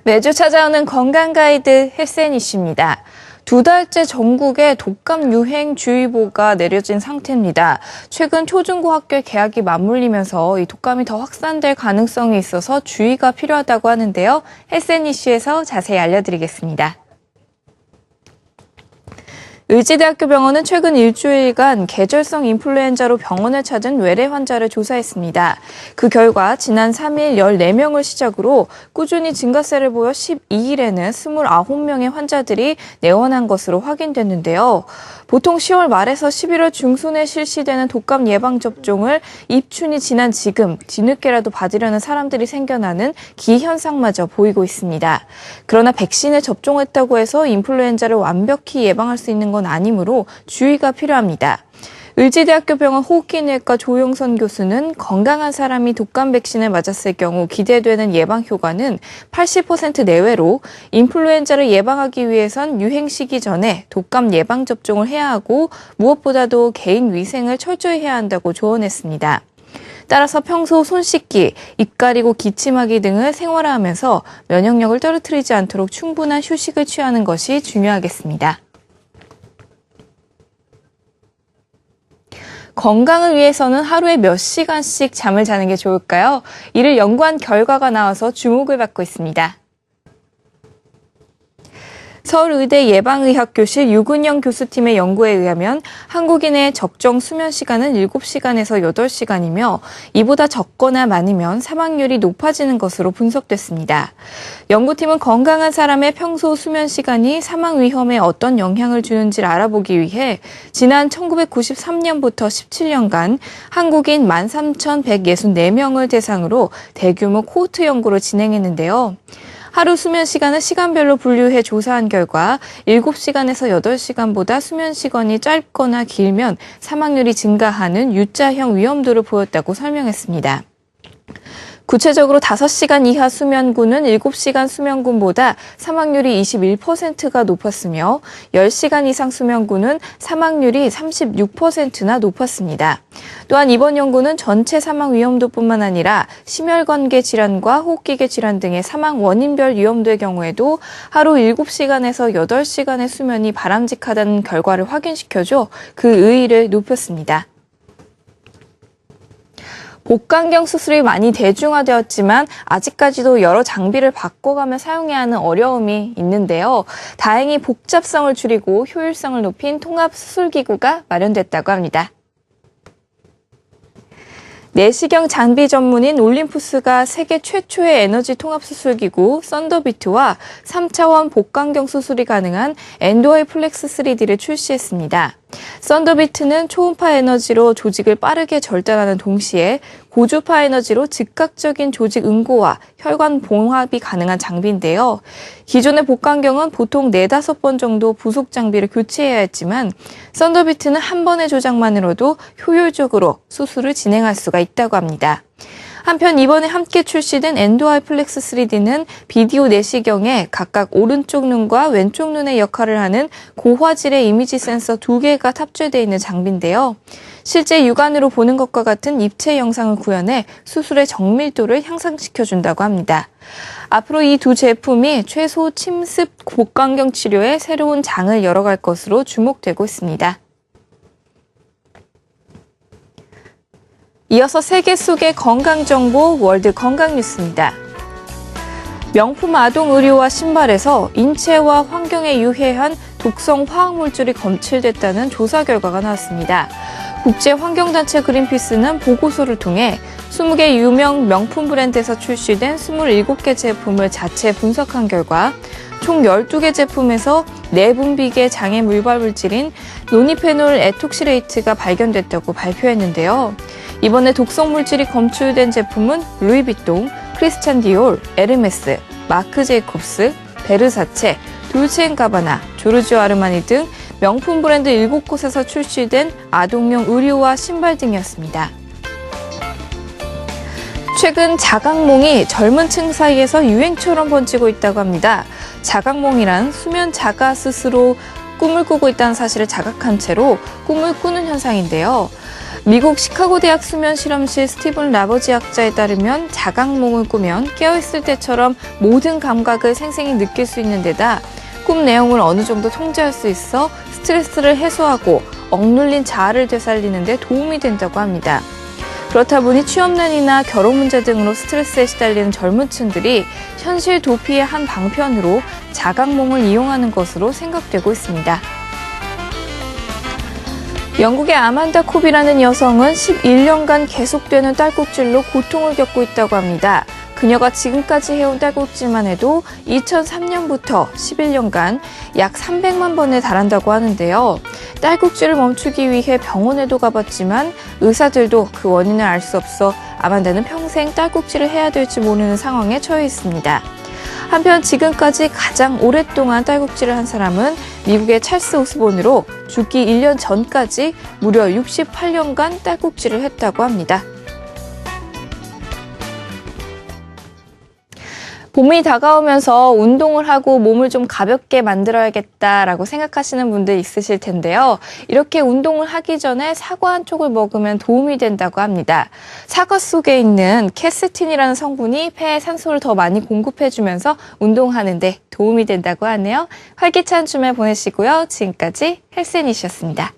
매주 찾아오는 건강 가이드 헬스앤 이슈입니다. 2달째 전국에 독감 유행주의보가 내려진 상태입니다. 최근 초중고학교 개학이 맞물리면서 이 독감이 더 확산될 가능성이 있어서 주의가 필요하다고 하는데요. 헬스앤 이슈에서 자세히 알려드리겠습니다. 의지대학교 병원은 최근 일주일간 계절성 인플루엔자로 병원을 찾은 외래 환자를 조사했습니다. 그 결과 지난 3일 14명을 시작으로 꾸준히 증가세를 보여 12일에는 29명의 환자들이 내원한 것으로 확인됐는데요. 보통 10월 말에서 11월 중순에 실시되는 독감 예방접종을 입춘이 지난 지금 뒤늦게라도 받으려는 사람들이 생겨나는 기현상마저 보이고 있습니다. 그러나 백신을 접종했다고 해서 인플루엔자를 완벽히 예방할 수 있는 건 아니므로 주의가 필요합니다. 의지대학교 병원 호흡기내과 조용선 교수는 건강한 사람이 독감 백신을 맞았을 경우 기대되는 예방 효과는 80% 내외로 인플루엔자를 예방하기 위해선 유행 시기 전에 독감 예방접종을 해야 하고 무엇보다도 개인 위생을 철저히 해야 한다고 조언했습니다. 따라서 평소 손 씻기, 입 가리고 기침하기 등을 생활화하면서 면역력을 떨어뜨리지 않도록 충분한 휴식을 취하는 것이 중요하겠습니다. 건강을 위해서는 하루에 몇 시간씩 잠을 자는 게 좋을까요? 이를 연구한 결과가 나와서 주목을 받고 있습니다. 서울의대 예방의학교실 유근영 교수팀의 연구에 의하면 한국인의 적정 수면 시간은 7시간에서 8시간이며 이보다 적거나 많으면 사망률이 높아지는 것으로 분석됐습니다. 연구팀은 건강한 사람의 평소 수면 시간이 사망 위험에 어떤 영향을 주는지를 알아보기 위해 지난 1993년부터 17년간 한국인 13,164명을 대상으로 대규모 코호트 연구를 진행했는데요. 하루 수면 시간을 시간별로 분류해 조사한 결과 7시간에서 8시간보다 수면 시간이 짧거나 길면 사망률이 증가하는 U자형 위험도를 보였다고 설명했습니다. 구체적으로 5시간 이하 수면군은 7시간 수면군보다 사망률이 21%가 높았으며 10시간 이상 수면군은 사망률이 36%나 높았습니다. 또한 이번 연구는 전체 사망 위험도뿐만 아니라 심혈관계 질환과 호흡기계 질환 등의 사망 원인별 위험도의 경우에도 하루 7시간에서 8시간의 수면이 바람직하다는 결과를 확인시켜줘 그 의의를 높였습니다. 복강경 수술이 많이 대중화되었지만 아직까지도 여러 장비를 바꿔가며 사용해야 하는 어려움이 있는데요. 다행히 복잡성을 줄이고 효율성을 높인 통합수술기구가 마련됐다고 합니다. 내시경 장비 전문인 올림푸스가 세계 최초의 에너지 통합수술기구 썬더비트와 3차원 복강경 수술이 가능한 엔도이 플렉스 3D를 출시했습니다. 썬더비트는 초음파 에너지로 조직을 빠르게 절단하는 동시에 고주파 에너지로 즉각적인 조직 응고와 혈관 봉합이 가능한 장비인데요. 기존의 복강경은 보통 4-5번 정도 부속 장비를 교체해야 했지만 썬더비트는 한 번의 조작만으로도 효율적으로 수술을 진행할 수가 있다고 합니다. 한편 이번에 함께 출시된 엔도이 플렉스 3D는 비디오 내시경에 각각 오른쪽 눈과 왼쪽 눈의 역할을 하는 고화질의 이미지 센서 2개가 탑재되어 있는 장비인데요. 실제 육안으로 보는 것과 같은 입체 영상을 구현해 수술의 정밀도를 향상시켜준다고 합니다. 앞으로 이 두 제품이 최소 침습 복강경 치료에 새로운 장을 열어갈 것으로 주목되고 있습니다. 이어서 세계 속의 건강정보 월드 건강뉴스입니다. 명품 아동 의류와 신발에서 인체와 환경에 유해한 독성 화학물질이 검출됐다는 조사 결과가 나왔습니다. 국제환경단체 그린피스는 보고서를 통해 20개 유명 명품 브랜드에서 출시된 27개 제품을 자체 분석한 결과 총 12개 제품에서 내분비계 장애 물발 물질인 노니페놀 에톡시레이트가 발견됐다고 발표했는데요. 이번에 독성 물질이 검출된 제품은 루이비통, 크리스찬 디올, 에르메스, 마크 제이콥스, 베르사체, 돌체앤가바나, 조르지오 아르마니 등 명품 브랜드 7곳에서 출시된 아동용 의류와 신발 등이었습니다. 최근 자각몽이 젊은 층 사이에서 유행처럼 번지고 있다고 합니다. 자각몽이란 수면 자가 스스로 꿈을 꾸고 있다는 사실을 자각한 채로 꿈을 꾸는 현상인데요. 미국 시카고 대학 수면 실험실 스티븐 라버지 학자에 따르면 자각몽을 꾸면 깨어있을 때처럼 모든 감각을 생생히 느낄 수 있는 데다 꿈 내용을 어느 정도 통제할 수 있어 스트레스를 해소하고 억눌린 자아를 되살리는 데 도움이 된다고 합니다. 그렇다 보니 취업난이나 결혼 문제 등으로 스트레스에 시달리는 젊은 층들이 현실 도피의 한 방편으로 자각몽을 이용하는 것으로 생각되고 있습니다. 영국의 아만다 콥이라는 여성은 11년간 계속되는 딸꾹질로 고통을 겪고 있다고 합니다. 그녀가 지금까지 해온 딸꾹질만 해도 2003년부터 11년간 약 300만 번에 달한다고 하는데요. 딸꾹질을 멈추기 위해 병원에도 가봤지만 의사들도 그 원인을 알 수 없어 아만다는 평생 딸꾹질을 해야 될지 모르는 상황에 처해 있습니다. 한편 지금까지 가장 오랫동안 딸꾹질을 한 사람은 미국의 찰스 오스본으로 죽기 1년 전까지 무려 68년간 딸꾹질을 했다고 합니다. 봄이 다가오면서 운동을 하고 몸을 좀 가볍게 만들어야겠다라고 생각하시는 분들 있으실 텐데요. 이렇게 운동을 하기 전에 사과 한 쪽을 먹으면 도움이 된다고 합니다. 사과 속에 있는 캐세틴이라는 성분이 폐에 산소를 더 많이 공급해주면서 운동하는 데 도움이 된다고 하네요. 활기찬 주말 보내시고요. 지금까지 헬스앤이셨습니다.